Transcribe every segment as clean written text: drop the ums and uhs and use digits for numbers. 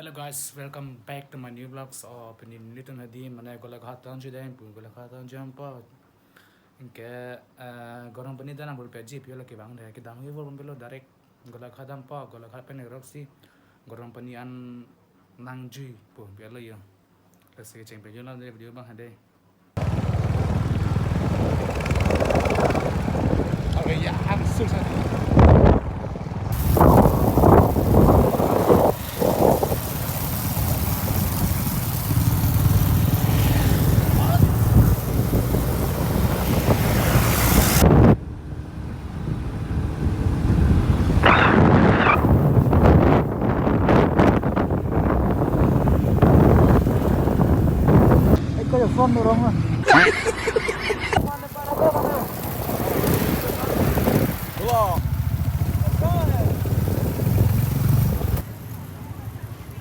Hello guys, welcome back to my new vlogs of Penin Little Nadim and I go like hot on today, go like hot on jump out. Inke gorong penita nang boleh jeep yo lagi bang deh kita ngi boleh belo direct go like hot on pa go like hot pen roxy gorong penian nang ju po biar lo yo. Let's see ceng video lah dari video bang hade. Okay, ya, I'm so sorry. Phone nó rong rồi.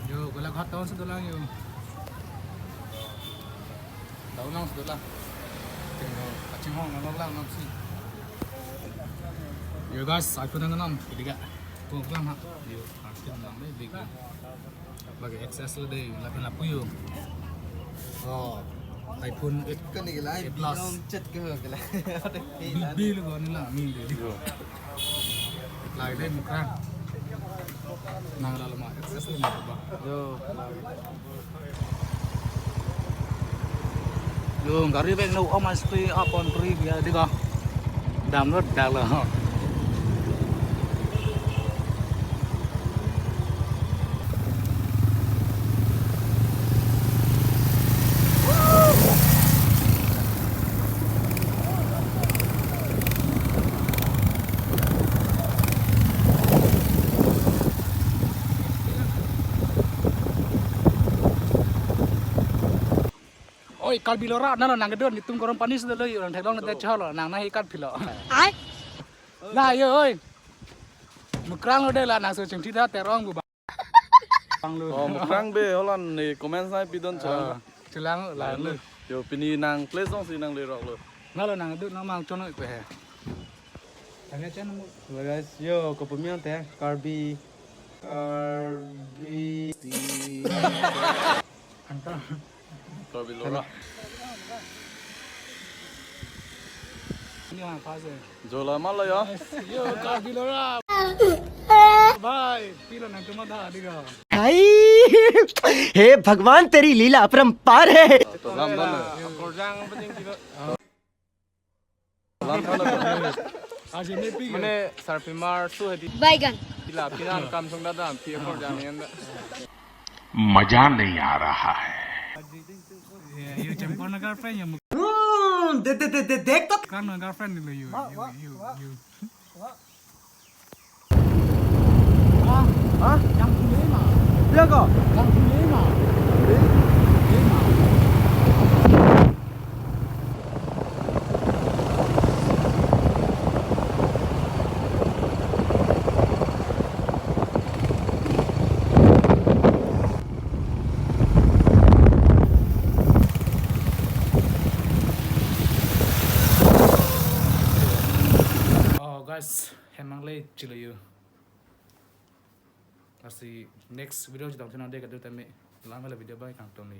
Yo, kalau hot tahun sudah lang yo. Tahun lang sudah lang. Tinggal kacang hong nang lang nang si. Yo guys, aku dengan nam tiga. Kung lang ha. Yo, aku nang deh big. Bagi excess lo deh, lapan lapu yo. Oh. iPhone 8 cái này lại Plus chết cái cái này BB luôn gọi là mình để đi lại đây một cái nàng là mà access lên một bậc yo gari beng no on my speed up on 3 dia đi con đam rất đặc là oi kal bilora na nang gedon ditung korong panis de loy orang thekdong te chalo nang na ikat philo ai la yo oi mukrang lo de la nang so chimthi da terong bu bang lu mukrang be holan ni comment sai pidon chilang la lu yo pini nang play song si nang le rock lo na lo nang du na mang cho noi pe thằng nghe chen mu rồi guys yo có bấm miếng thế carbi anta to bilora ni ha pa se jola mal lo yo yo kal bilora bye pilo nang tu ma da đi ga भाई हे भगवान तेरी लीला अपरंपार है to lam don korjang penting kita lam thon lo aje ne pi mane sarpimar su hadi बैगन pila pinan kam song da dam pi korjang ni anda मजा नहीं आ रहा है yo jempol na girlfriend ya देख तो kan na girlfriend ni lo yo हाँ yang punya mah क्या को yang punya mah guys, hemang lay chilo you. Let's see next video kita tonton nanti kita temi lama lah video baik kang Tony.